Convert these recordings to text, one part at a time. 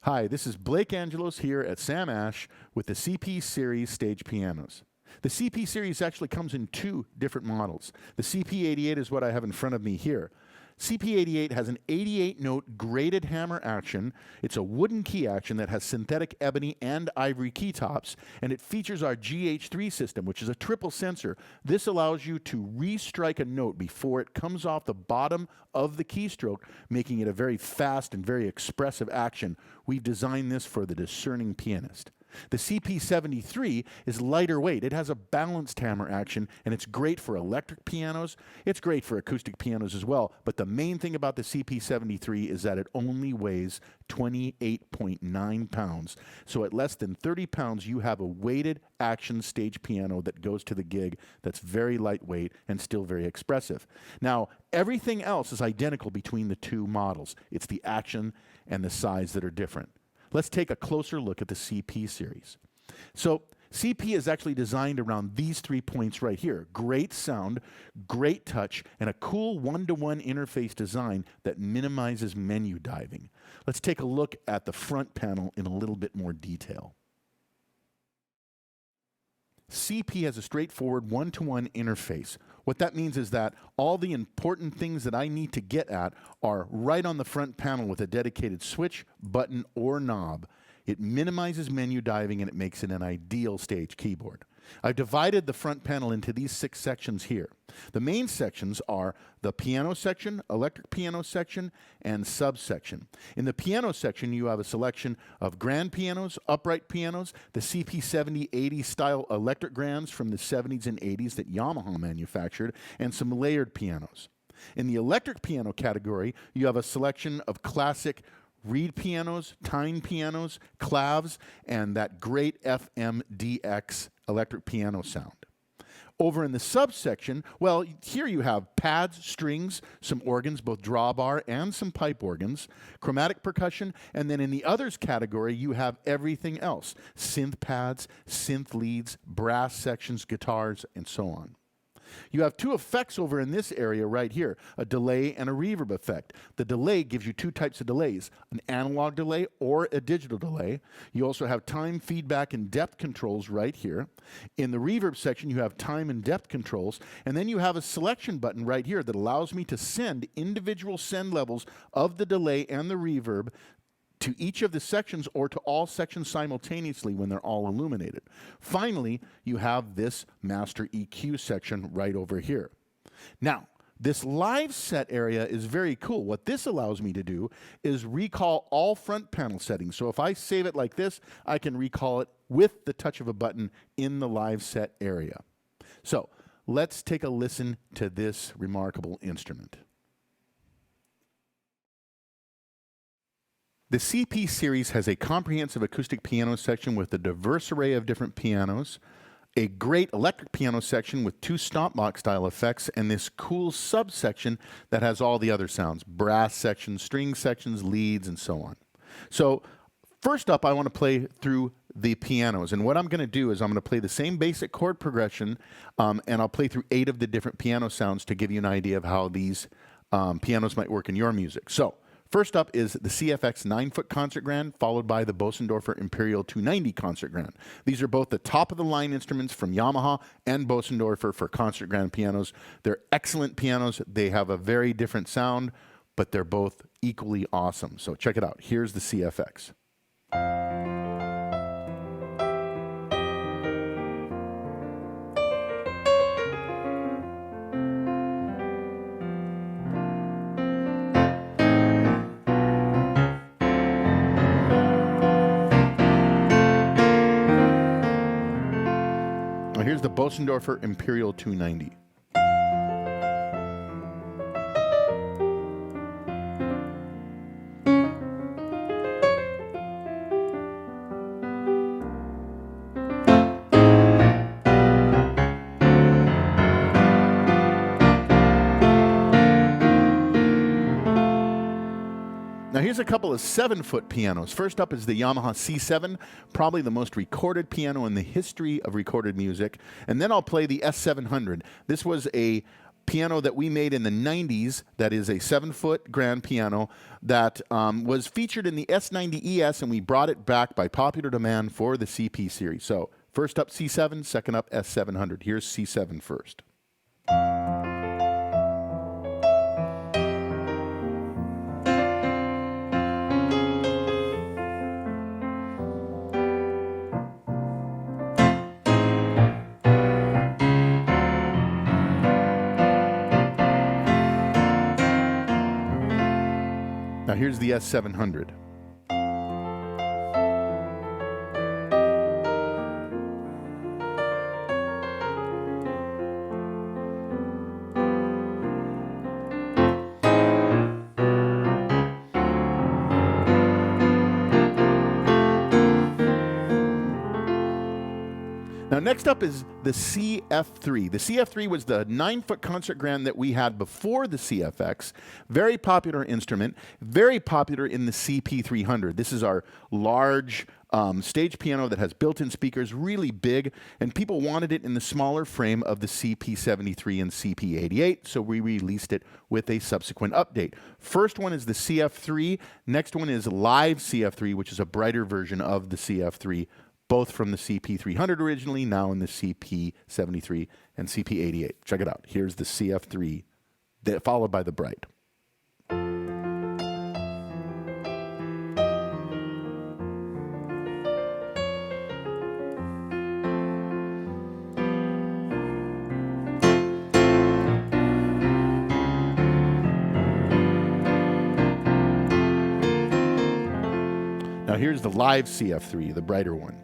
Hi, this is Blake Angelos here at Sam Ash with the CP Series stage pianos. The CP Series actually comes in two different models. The CP88 is what I have in front of me here. CP88 has an 88-note graded hammer action. It's a wooden key action that has synthetic ebony and ivory key tops, and it features our GH3 system, which is a triple sensor. This allows you to re-strike a note before it comes off the bottom of the keystroke, making it a very fast and very expressive action. We've designed this for the discerning pianist. The CP73 is lighter weight. It has a balanced hammer action, and it's great for electric pianos. It's great for acoustic pianos as well, but the main thing about the CP73 is that it only weighs 28.9 pounds. So at less than 30 pounds, you have a weighted action stage piano that goes to the gig that's very lightweight and still very expressive. Now, everything else is identical between the two models. It's the action and the size that are different. Let's take a closer look at the CP series. So CP is actually designed around these 3 points right here. Great sound, great touch, and a cool one-to-one interface design that minimizes menu diving. Let's take a look at the front panel in a little bit more detail. CP has a straightforward one-to-one interface. What that means is that all the important things that I need to get at are right on the front panel with a dedicated switch, button, or knob. It minimizes menu diving and it makes it an ideal stage keyboard. I've divided the front panel into these 6 sections here. The main sections are the piano section, electric piano section, and subsection. In the piano section, you have a selection of grand pianos, upright pianos, the CP70-80 style electric grands from the 70s and 80s that Yamaha manufactured, and some layered pianos. In the electric piano category, you have a selection of classic reed pianos, tine pianos, claves, and that great FMDX electric piano sound. Over in the subsection, well, here you have pads, strings, some organs, both drawbar and some pipe organs, chromatic percussion, and then in the others category, you have everything else: synth pads, synth leads, brass sections, guitars, and so on. You have 2 effects over in this area right here, a delay and a reverb effect. The delay gives you 2 types of delays, an analog delay or a digital delay. You also have time, feedback, and depth controls right here. In the reverb section, you have time and depth controls, and then you have a selection button right here that allows me to send individual send levels of the delay and the reverb to each of the sections or to all sections simultaneously when they're all illuminated. Finally, you have this master EQ section right over here. Now, this live set area is very cool. What this allows me to do is recall all front panel settings. So if I save it like this, I can recall it with the touch of a button in the live set area. So let's take a listen to this remarkable instrument. The CP series has a comprehensive acoustic piano section with a diverse array of different pianos, a great electric piano section with 2 stomp box style effects, and this cool subsection that has all the other sounds: brass sections, string sections, leads, and so on. So first up, I want to play through the pianos, and what I'm going to do is I'm going to play the same basic chord progression, and I'll play through 8 of the different piano sounds to give you an idea of how these pianos might work in your music. So first up is the CFX 9-foot concert grand, followed by the Bosendorfer Imperial 290 concert grand. These are both the top-of-the-line instruments from Yamaha and Bosendorfer for concert grand pianos. They're excellent pianos. They have a very different sound, but they're both equally awesome. So check it out. Here's the CFX. Here's the Bosendorfer Imperial 290. Now here's a couple of 7-foot pianos. First up is the Yamaha C7, probably the most recorded piano in the history of recorded music. And then I'll play the S700. This was a piano that we made in the 90s that is a 7-foot grand piano that was featured in the S90ES, and we brought it back by popular demand for the CP series. So first up C7, second up S700. Here's C7 first. Now here's the S700. Now next up is the CF3. The CF3 was the 9-foot concert grand that we had before the CFX. Very popular instrument, very popular in the CP300. This is our large stage piano that has built-in speakers, really big, and people wanted it in the smaller frame of the CP73 and CP88, so we released it with a subsequent update. First one is the CF3, next one is Live CF3, which is a brighter version of the CF3, both from the CP300 originally, now in the CP73 and CP88. Check it out. Here's the CF3, followed by the Bright. Now here's the Live CF3, the brighter one.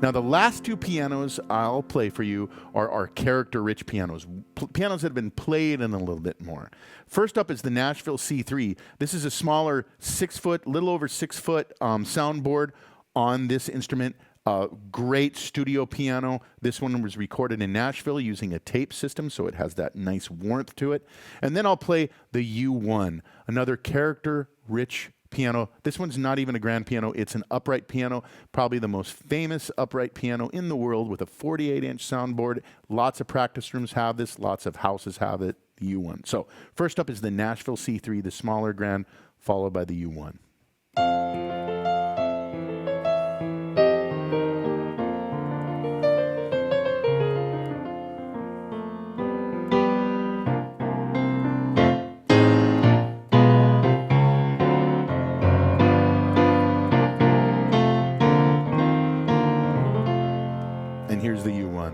Now, the last two pianos I'll play for you are our character-rich pianos, pianos that have been played in a little bit more. First up is the Nashville C3. This is a smaller 6-foot, little over 6-foot soundboard on this instrument. Great studio piano. This one was recorded in Nashville using a tape system, so it has that nice warmth to it. And then I'll play the U1, another character-rich piano. This one's not even a grand piano. It's an upright piano, probably the most famous upright piano in the world with a 48-inch soundboard. Lots of practice rooms have this. Lots of houses have it, the U1. So first up is the Nashville C3, the smaller grand, followed by the U1. And here's the U1.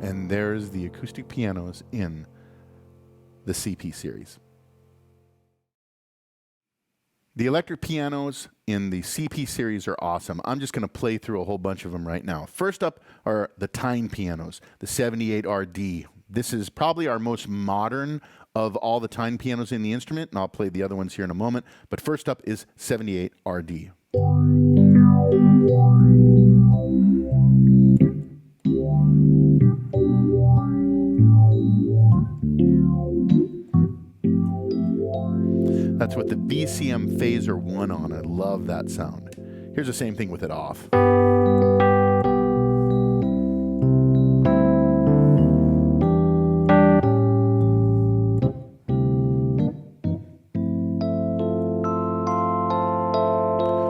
And there's the acoustic pianos in the CP series. The electric pianos in the CP series are awesome. I'm just going to play through a whole bunch of them right now. First up are the Tyne pianos, the 78RD. This is probably our most modern of all the Tyne pianos in the instrument, and I'll play the other ones here in a moment. But first up is 78RD. That's with the VCM Phaser 1 on. I love that sound. Here's the same thing with it off.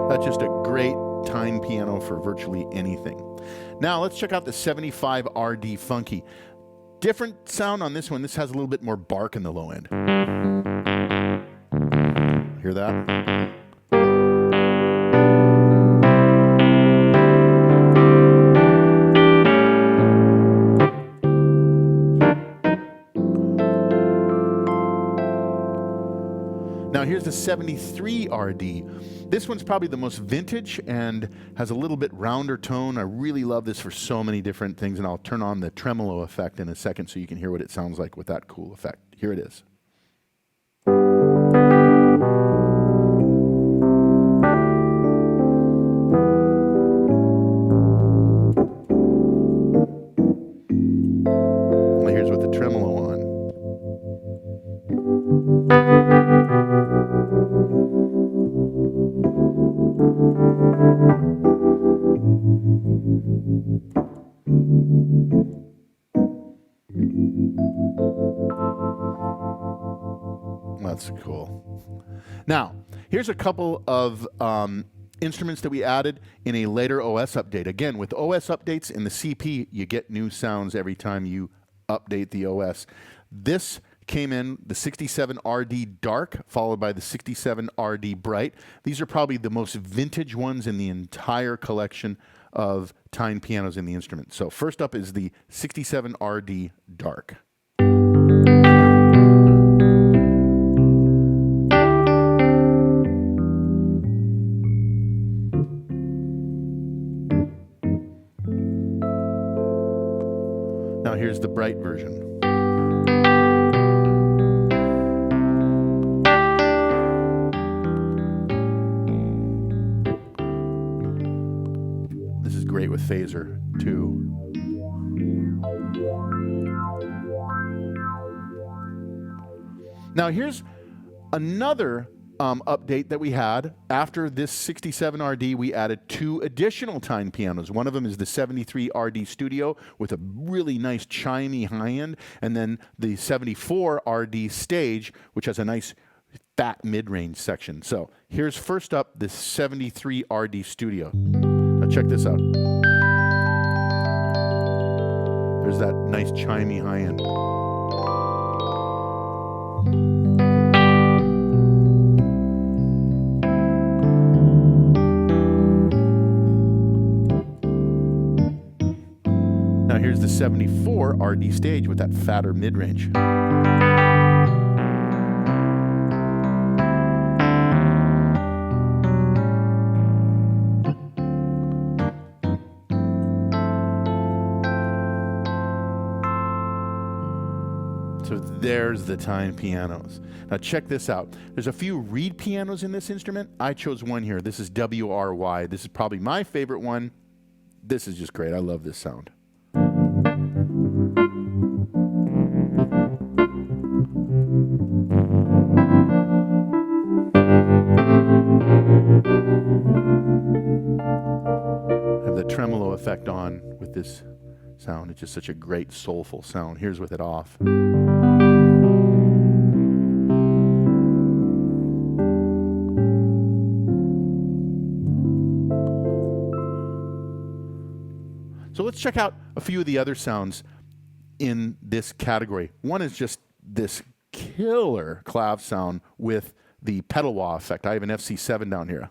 That's just a great Tyne piano for virtually anything. Now let's check out the 75RD Funky. Different sound on this one. This has a little bit more bark in the low end. Hear that? 73 RD. This one's probably the most vintage and has a little bit rounder tone. I really love this for so many different things, and I'll turn on the tremolo effect in a second so you can hear what it sounds like with that cool effect. Here it is. Here's with the tremolo on. That's cool. Now, here's a couple of instruments that we added in a later OS update. Again, with OS updates in the CP, you get new sounds every time you update the OS. This came in the 67 RD Dark, followed by the 67 RD Bright. These are probably the most vintage ones in the entire collection of Tyne pianos in the instrument. So first up is the 67 RD Dark. Now here's the Bright version. This is great with phaser too. Now here's another update that we had. After this 67 RD, we added 2 additional Tyne pianos. One of them is the 73 RD Studio with a really nice chimey high end, and then the 74 RD Stage, which has a nice fat mid-range section. So here's first up the 73 RD Studio. Now check this out. There's that nice chimey high end. Now here's the 74 RD Stage with that fatter mid-range. So there's the Tyne pianos. Now check this out. There's a few reed pianos in this instrument. I chose one here. This is WRY. This is probably my favorite one. This is just great. I love this sound. I have the tremolo effect on with this sound. It's just such a great soulful sound. Here's with it off. So let's check out a few of the other sounds in this category. One is just this killer clav sound with the pedal wah effect. I have an FC7 down here.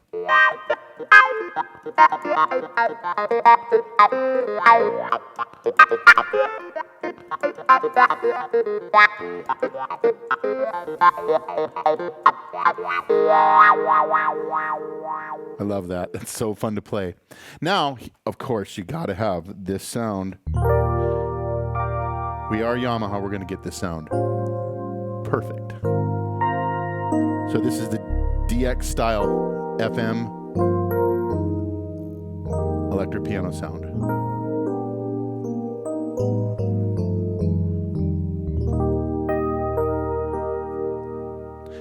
I love that. It's so fun to play. Now, of course, you gotta have this sound. We are Yamaha. We're gonna get this sound perfect. So this is the DX style FM electric piano sound.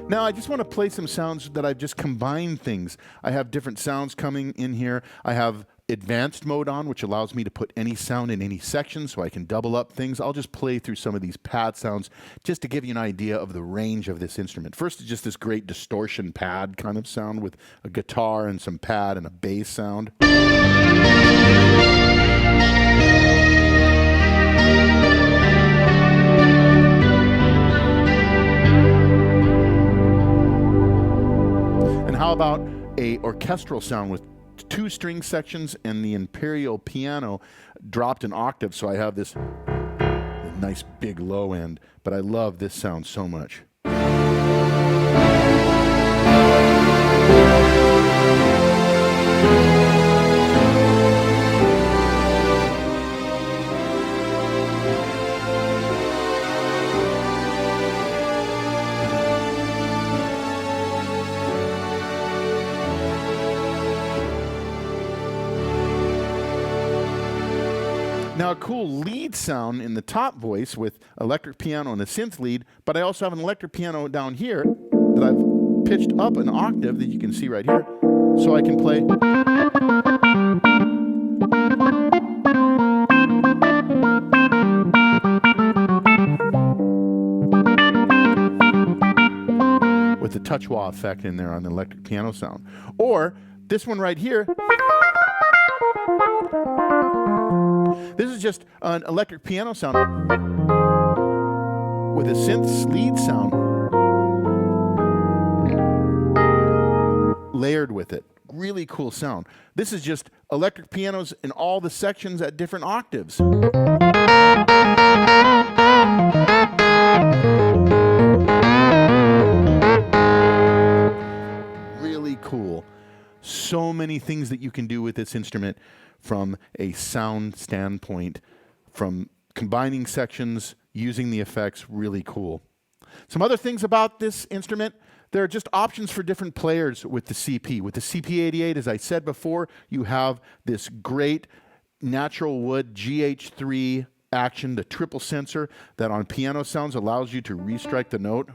Now I just want to play some sounds that I've just combined things. I have different sounds coming in here. I have advanced mode on, which allows me to put any sound in any section so I can double up things. I'll just play through some of these pad sounds just to give you an idea of the range of this instrument. First is just this great distortion pad kind of sound with a guitar and some pad and a bass sound. And how about a orchestral sound with 2 string sections and the imperial piano dropped an octave, so I have this nice big low end, but I love this sound so much. Now, a cool lead sound in the top voice with electric piano and a synth lead, but I also have an electric piano down here that I've pitched up an octave that you can see right here, so I can play with the touch wah effect in there on the electric piano sound. Or this one right here, this is just an electric piano sound with a synth lead sound layered with it. Really cool sound. This is just electric pianos in all the sections at different octaves. Really cool. So many things that you can do with this instrument from a sound standpoint, from combining sections, using the effects, really cool. Some other things about this instrument, there are just options for different players with the CP. With the CP88, as I said before, you have this great natural wood GH3 action, the triple sensor that on piano sounds allows you to restrike the note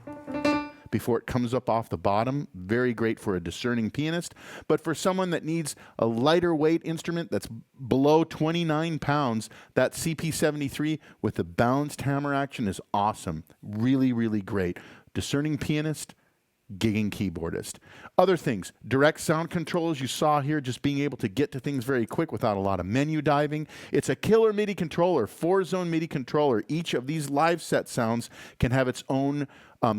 before it comes up off the bottom. Very great for a discerning pianist. But for someone that needs a lighter weight instrument that's below 29 pounds, that CP73 with the balanced hammer action is awesome. Really, really great. Discerning pianist, gigging keyboardist. Other things, direct sound control, as you saw here, just being able to get to things very quick without a lot of menu diving. It's a killer MIDI controller, 4-zone MIDI controller. Each of these live set sounds can have its own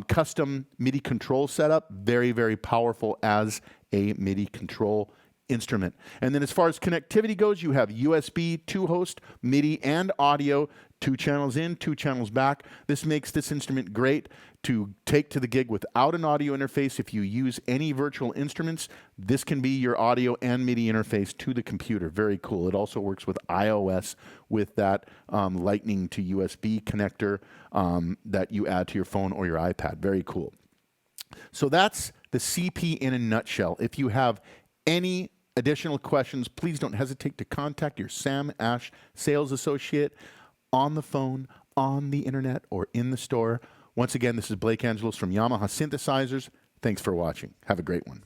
custom MIDI control setup. Very, very powerful as a MIDI control instrument. And then as far as connectivity goes, you have USB, 2-host, MIDI, and audio, 2 channels in, 2 channels back. This makes this instrument great to take to the gig without an audio interface. If you use any virtual instruments, this can be your audio and MIDI interface to the computer. Very cool. It also works with iOS with that Lightning to USB connector that you add to your phone or your iPad. Very cool. So that's the CP in a nutshell. If you have any additional questions, please don't hesitate to contact your Sam Ash sales associate on the phone, on the internet, or in the store. Once again, this is Blake Angelos from Yamaha Synthesizers. Thanks for watching. Have a great one.